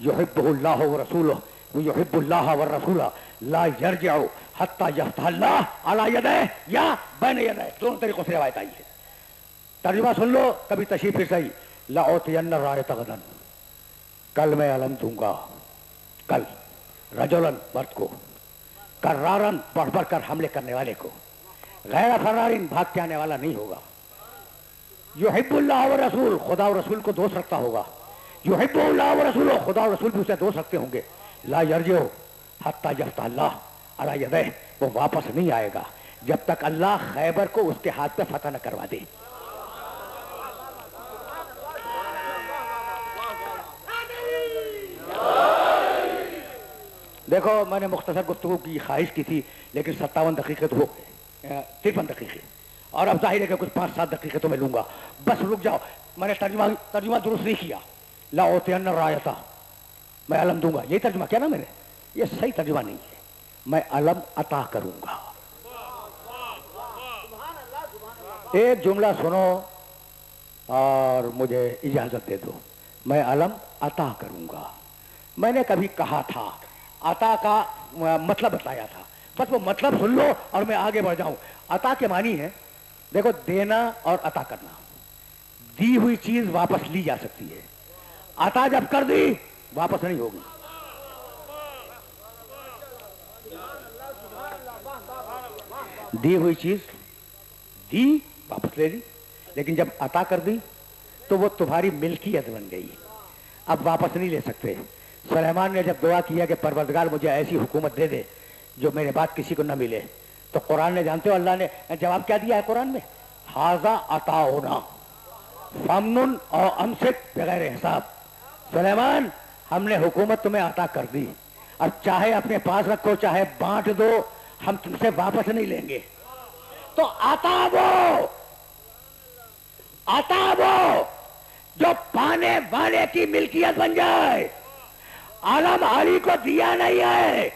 یحبہ اللہ ورسولہ ویحب اللہ والرسول لا یرجع حتی یفتح اللہ علی یدہ یا بین یدہ. دونوں طریقوں سے روایت آئی ہے. ترجمہ سن لو کبھی تشریف پھر صحیح. لأوتین الرایۃ غدا، کل میں علم دوں گا. کل رجلاً مرد کو، کرارن بڑھ بڑھ کر حملے کرنے والے کو، غیر فرارن بھاگ کے آنے والا نہیں ہوگا. یحب اللہ ورسول، خدا و رسول کو دوست رکھتا ہوگا. یحب اللہ ورسول، خدا و رسول بھی اسے دوست رکھتے ہوں گے. لا یرجع حتی یفتح اللہ علی یدہ، وہ واپس نہیں آئے گا جب تک اللہ خیبر کو اس کے ہاتھ پہ فتح نہ کروا دے. دیکھو میں نے مختصر گفتگو کی خواہش کی تھی، لیکن 57 دقیقے تو ہو گئے، 53 دقیقے، اور اب ظاہر ہے کہ کچھ 5-7 دقیقے تو میں لوں گا. بس رک جاؤ، میں نے ترجمہ درست نہیں کیا. لأوتین الرایۃ، میں علم دوں گا، یہی ترجمہ کیا نا میں نے؟ یہ صحیح ترجمہ نہیں ہے. میں علم عطا کروں گا. ایک جملہ سنو اور مجھے اجازت دے دو. میں علم عطا کروں گا. میں نے کبھی کہا تھا، عطا کا مطلب بتایا تھا، بس وہ مطلب سن لو اور میں آگے بڑھ جاؤں. عطا کے معنی ہے، دیکھو دینا اور عطا کرنا. دی ہوئی چیز واپس لی جا سکتی ہے، عطا جب کر دی واپس نہیں ہوگی. دی ہوئی چیز دی واپس لے لی، لیکن جب عطا کر دی تو وہ تمہاری ملکیت بن گئی، اب واپس نہیں لے سکتے. سلیمان نے جب دعا کیا کہ پروردگار مجھے ایسی حکومت دے دے جو میرے بعد کسی کو نہ ملے، تو قرآن نے، جانتے ہو اللہ نے جواب کیا دیا ہے قرآن میں؟ ھذا عطاؤنا فامنن او امسک بغیر حساب. سلیمان ہم نے حکومت تمہیں عطا کر دی، اب چاہے اپنے پاس رکھو چاہے بانٹ دو، ہم تم سے واپس نہیں لیں گے. تو عطا وہ جو پانے والے کی ملکیت بن جائے. عالم علی کو دیا نہیں ہے،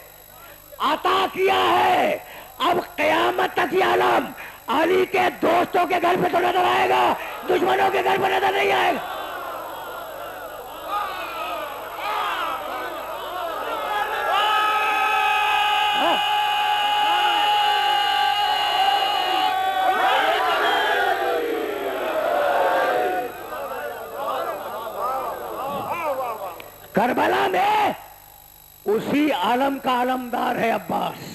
عطا کیا ہے. اب قیامت تک یہ عالم علی کے دوستوں کے گھر پہ تو نظر آئے گا، دشمنوں کے گھر پہ نظر نہیں آئے گا. کربلا میں اسی عالم کا علمدار ہے عباس.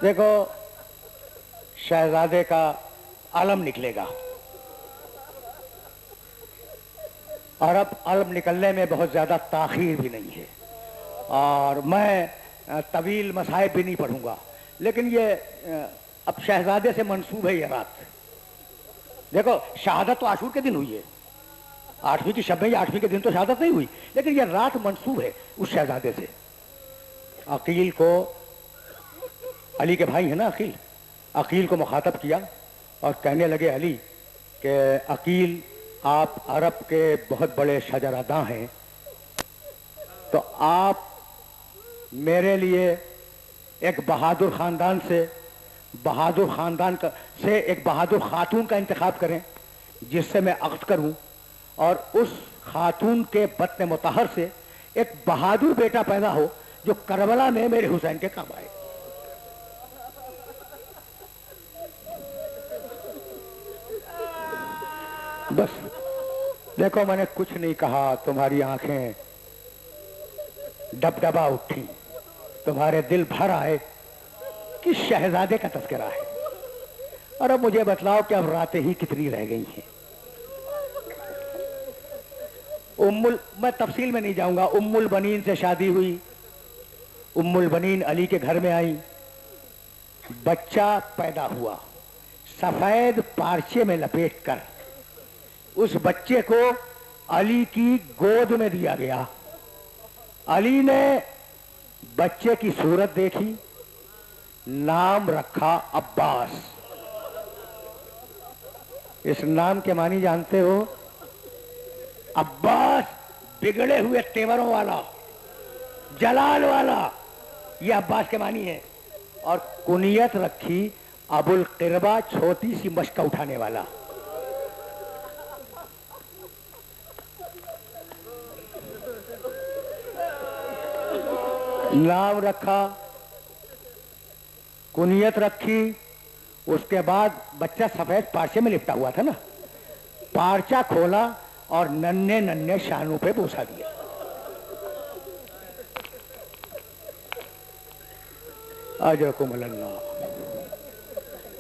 دیکھو شہزادے کا علم نکلے گا اور اب علم نکلنے میں بہت زیادہ تاخیر بھی نہیں ہے اور میں طویل مصائب بھی نہیں پڑھوں گا لیکن یہ اب شہزادے سے منسوب ہے یہ رات. دیکھو شہادت تو عاشور کے دن ہوئی ہے 8ویں کی شب میں یا 8ویں کے دن تو شہادت نہیں ہوئی لیکن یہ رات منسوب ہے اس شہزادے سے. عقیل کو علی کے بھائی ہیں نا عقیل کو مخاطب کیا اور کہنے لگے علی کہ عقیل آپ عرب کے بہت بڑے شجراداں ہیں تو آپ میرے لیے ایک بہادر خاندان سے ایک بہادر خاتون کا انتخاب کریں جس سے میں عقد کروں اور اس خاتون کے بطن مطہر سے ایک بہادر بیٹا پیدا ہو جو کربلا میں میرے حسین کے کام آئے. بس دیکھو میں نے کچھ نہیں کہا تمہاری آنکھیں ڈبڈبا اٹھی تمہارے دل بھر آئے کہ شہزادے کا تذکرہ ہے. اور اب مجھے بتلاؤ کہ اب راتیں ہی کتنی رہ گئی ہیں. میں تفصیل میں نہیں جاؤں گا. ام البنین سے شادی ہوئی. ام البنین علی کے گھر میں آئی. بچہ پیدا ہوا. سفید پارچے میں لپیٹ کر اس بچے کو علی کی گود میں دیا گیا. علی نے بچے کی صورت دیکھی نام رکھا عباس. اس نام کے معنی جانتے ہو؟ عباس بگڑے ہوئے تیوروں والا جلال والا یہ عباس کے معنی ہے. اور کنیت رکھی ابو القربہ چھوٹی سی مشق اٹھانے والا. نام رکھا کنیت رکھی. اس کے بعد بچہ سفید پارچے میں لپٹا ہوا تھا نا پارچہ کھولا اور ننھے ننھے شانوں پہ بوسا دیا. اجرکم اللہ.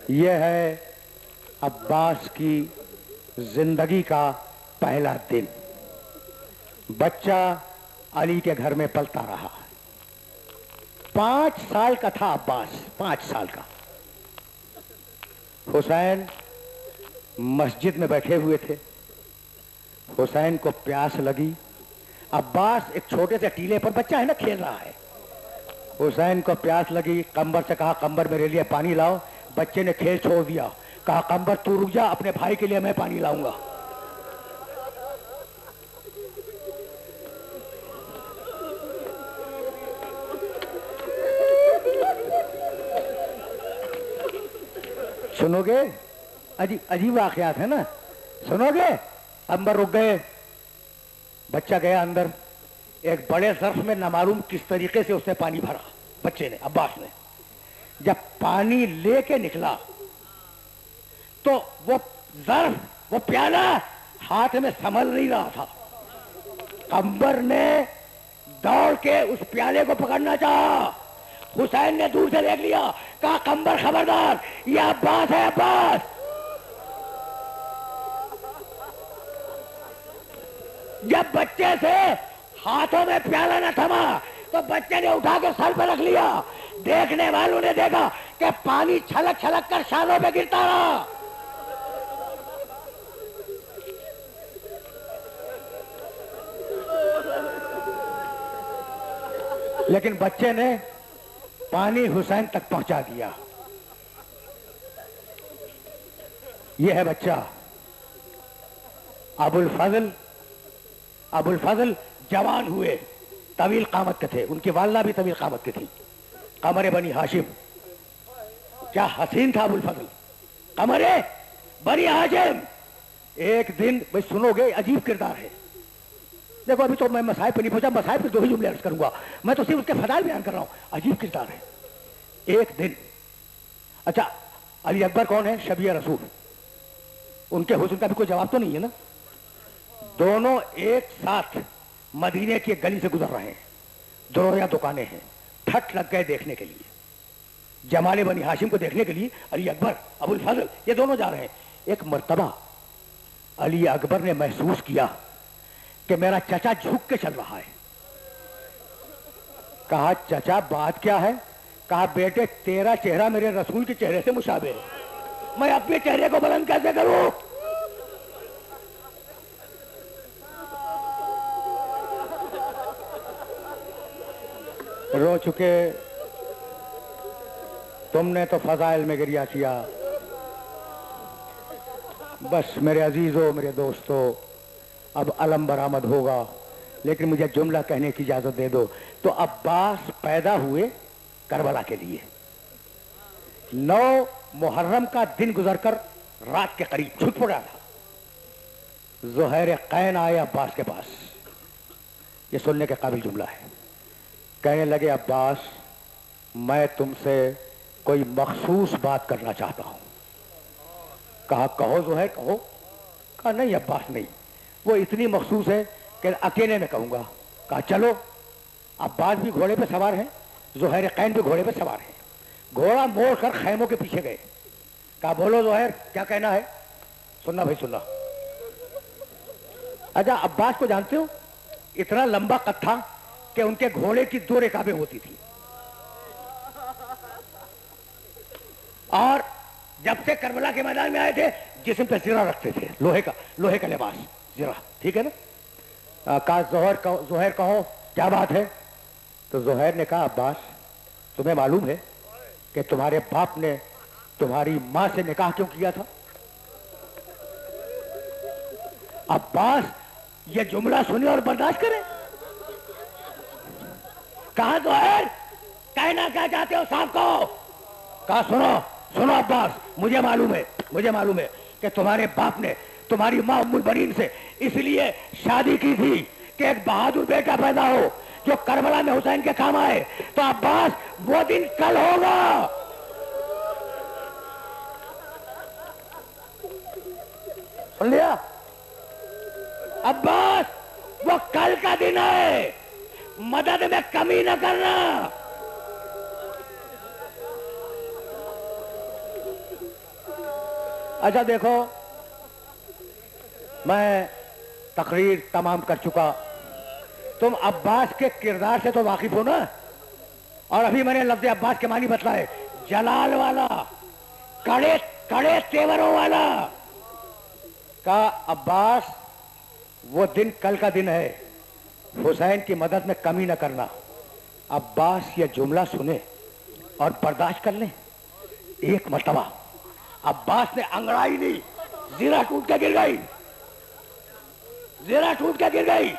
یہ ہے عباس کی زندگی کا پہلا دن. بچہ علی کے گھر میں پلتا رہا. 5 سال کا تھا عباس. 5 سال کا. حسین مسجد میں بیٹھے ہوئے تھے. حسین کو پیاس لگی. عباس ایک چھوٹے سے ٹیلے پر بچہ ہے نا کھیل رہا ہے. حسین کو پیاس لگی. قمبر سے کہا قمبر میرے لیے پانی لاؤ. بچے نے کھیل چھوڑ دیا. کہا قمبر تو رک جا اپنے بھائی کے لیے میں پانی لاؤں گا. سنو گے عجیب واقعات ہے نا. سنو گے. قمبر رک گئے. بچہ گیا اندر. ایک بڑے ظرف میں نامعلوم کس طریقے سے اس نے پانی بھرا. بچے نے عباس نے. جب پانی لے کے نکلا تو وہ ظرف وہ پیالہ ہاتھ میں سنبھل نہیں رہا تھا. قمبر نے دوڑ کے اس پیالے کو پکڑنا چاہا. حسین نے دور سے دیکھ لیا. کہا قمبر خبردار یہ عباس ہے عباس. جب بچے سے ہاتھوں میں پیالہ نہ تھما تو بچے نے اٹھا کے سر پہ رکھ لیا. دیکھنے والوں نے دیکھا کہ پانی چھلک چھلک کر شانوں پہ گرتا رہا. لیکن بچے نے پانی حسین تک پہنچا دیا. یہ ہے بچہ ابو الفضل. جوان ہوئے. طویل قامت کے تھے. ان کی والدہ بھی طویل قامت کی تھی. قمر بنی ہاشم. کیا حسین تھا ابو الفضل. قمر بنی ہاشم. ایک دن بھائی سنو گے عجیب کردار ہے. دیکھو ابھی تو میں مصائب پہ نہیں پہنچا. مصائب پہ 2 ہی جملے عرض کروں گا. میں تو صرف اس کے فضائل بیان کر رہا ہوں. عجیب کردار ہے. ایک دن اچھا علی اکبر کون ہے؟ شبیہ رسول. ان کے حسن کا بھی کوئی جواب تو نہیں ہے نا. دونوں ایک ساتھ مدینے کی ایک گلی سے گزر رہے ہیں, درویا دکانیں ہیں, ٹھٹ لگ گئے دیکھنے کے لیے, جمال بنی ہاشم کو دیکھنے کے لیے علی اکبر, ابو الفضل, یہ دونوں جا رہے ہیں. ایک مرتبہ علی اکبر نے محسوس کیا کہ میرا چچا جھک کے چل رہا ہے. کہا چچا بات کیا ہے؟ کہا بیٹے تیرا چہرہ میرے رسول کے چہرے سے مشابہ ہے, میں اپنے چہرے کو بلند کیسے کروں؟ رو چکے, تم نے تو فضائل میں گریہ کیا. بس میرے عزیزوں, میرے دوستوں, اب علم برآمد ہوگا, لیکن مجھے جملہ کہنے کی اجازت دے دو. تو عباس پیدا ہوئے کربلا کے لیے. 9 محرم کا دن گزر کر رات کے قریب چھٹ پڑا تھا. زہیر قین آئے عباس کے پاس, یہ سننے کے قابل جملہ ہے. کہنے لگے عباس میں تم سے کوئی مخصوص بات کرنا چاہتا ہوں. کہا کہو زہیر کہو. کہا نہیں عباس نہیں, وہ اتنی مخصوص ہے کہ اکیلے میں کہوں گا. کہا چلو. عباس بھی گھوڑے پہ سوار ہیں, زہیر قین بھی گھوڑے پہ سوار ہیں. گھوڑا موڑ کر خیموں کے پیچھے گئے. کہا بولو زہیر کیا کہنا ہے؟ سننا بھائی سننا. اچھا عباس کو جانتے ہو, اتنا لمبا قد تھا کہ ان کے گھوڑے کی 2 رکابیں ہوتی تھی, اور جب سے کربلا کے میدان میں آئے تھے جسم پہ زرہ رکھتے تھے, لوہے کا لباس زرہ, ٹھیک ہے نا. کہا زہیر کہو کیا بات ہے؟ تو زہیر نے کہا عباس تمہیں معلوم ہے کہ تمہارے باپ نے تمہاری ماں سے نکاح کیوں کیا تھا؟ عباس یہ جملہ سنے اور برداشت کرے. کہا زہیر کہنا کیا چاہتے ہو صاحب کو؟ کہا سنو عباس, مجھے معلوم ہے کہ تمہارے باپ نے تمہاری ماں ام البنین سے اس لیے شادی کی تھی کہ ایک بہادر بیٹا پیدا ہو جو کربلا میں حسین کے کام آئے. تو عباس وہ دن کل ہوگا. سن لیا عباس, وہ کل کا دن ہے, مدد میں کمی نہ کرنا. اچھا دیکھو, میں تقریر تمام کر چکا. تم عباس کے کردار سے تو واقف ہو نا, اور ابھی میں نے لفظ عباس کے معنی بتلائے, جلال والا, کڑے تیوروں والا. کہا عباس وہ دن کل کا دن ہے, حسین کی مدد میں کمی نہ کرنا. عباس یہ جملہ سنے اور برداشت کر لیں. ایک مرتبہ عباس نے انگڑائی دی, زرہ ٹوٹ کے گر گئی,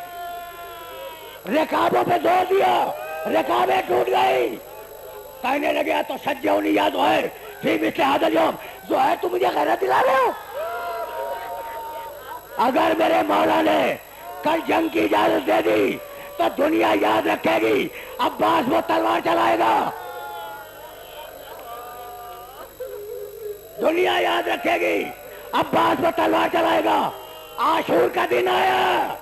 رکابوں پہ زور دیا, رکابیں ٹوٹ گئی. کہنے لگے تو سجونی یا زہیر فی مثل ھذا اليوم, زہیر تم مجھے غیرت دلا رہے ہو؟ اگر میرے مولا نے کل جنگ کی اجازت دے دی تو دنیا یاد رکھے گی عباس وہ تلوار چلائے گا. دنیا یاد رکھے گی عباس وہ تلوار چلائے گا. عاشور کا دن آیا,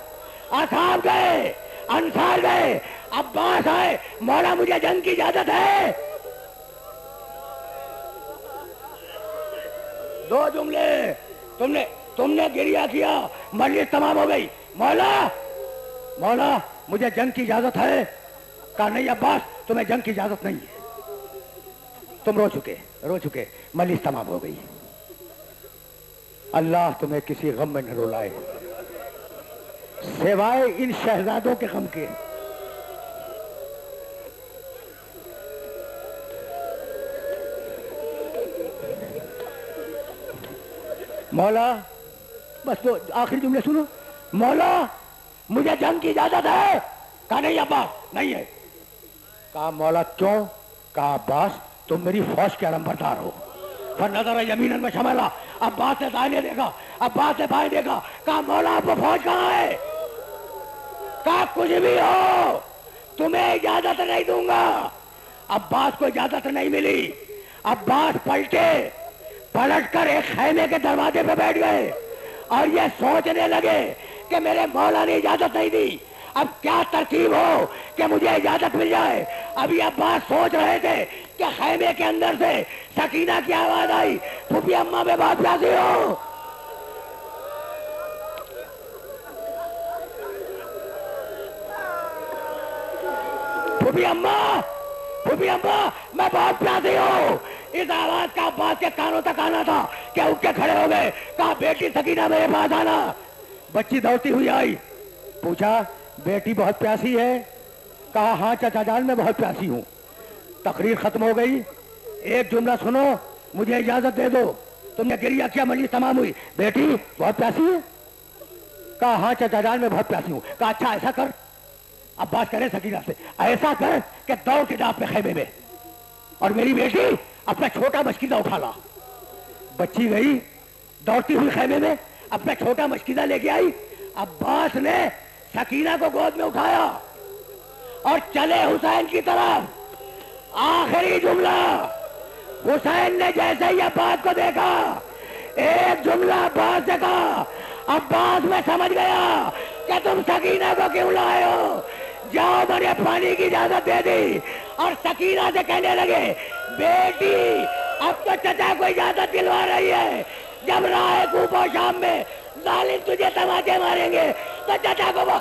اصحاب گئے, انصار گئے, عباس آئے, مولا مجھے جنگ کی اجازت ہے. 2 جملے تم نے گریہ کیا, مجلس تمام ہو گئی. مولا مجھے جنگ کی اجازت ہے. کہا نہیں عباس تمہیں جنگ کی اجازت نہیں ہے. تم رو چکے, مجلس تمام ہو گئی. اللہ تمہیں کسی غم میں نہ رلائے سوائے ان شہزادوں کے غم کے. مولا, بس تو آخری جملے سنو. مولا مجھے جنگ کی اجازت ہے. کہا نہیں عباس نہیں ہے. کہا مولا کیوں؟ کہا عباس تم میری فوج کے علمبردار ہو. فنظر یمیناً و شمالا, عباس نے دائیں دیکھا, عباس نے بائیں دیکھا. کہا مولا آپ کو فوج کہاں ہے؟ کہا کچھ بھی ہو تمہیں اجازت نہیں دوں گا. عباس کو اجازت نہیں ملی. عباس پلٹ کر ایک خیمے کے دروازے پہ بیٹھ گئے اور یہ سوچنے لگے کہ میرے مولا نے اجازت نہیں دی، اب کیا ترکیب ہو کہ مجھے اجازت مل جائے۔ ابھی عباس سوچ رہے تھے کہ خیمے کے اندر سے سکینہ کی آواز آئی، پھوپھی اماں میں بہت پیاسی ہو۔ پھوپھی اماں میں بہت پیاسی ہوں۔ اس آواز کا عباس کے کانوں تک آنا تھا کہ اٹھ کے کھڑے ہو گئے، کہا بیٹی سکینہ میرے پاس آنا۔ بچی دوڑتی ہوئی آئی، پوچھا بیٹی بہت پیاسی ہے؟ کہا ہاں چچا جان میں بہت پیاسی ہوں۔ تقریر ختم ہو گئی، ایک جملہ سنو، مجھے اجازت دے دو۔ تم نے گریہ کیا، مجلس تمام ہوئی، بیٹی بہت پیاسی ہے؟ کہا ہاں چچا جان میں بہت پیاسی ہوں۔ کہا اچھا ایسا کر، عباس کرے سکینہ سے، ایسا کر کہ دوڑ کے جا اپنے خیمے میں اور میری بیٹی اپنا چھوٹا مشکیزہ اٹھا لا۔ بچی گئی دوڑتی ہوئی خیمے میں، اپنا چھوٹا مشکیزہ لے کے آئی۔ عباس نے سکینہ کو گود میں اٹھایا اور چلے حسین کی طرف۔ آخری جملہ، حسین نے جیسے ہی عباس کو دیکھا ایک جملہ عباس سے کہا، عباس میں سمجھ گیا کہ تم سکینہ کو کیوں لائے ہو، جاؤ میں نے پانی کی اجازت دے دی۔ اور سکینہ سے کہنے لگے بیٹی اب تو چچا کو اجازت دلوا رہی ہے، جب راہ کوفہ شام میں ظالم تجھے تماچے ماریں گے تو چچا کو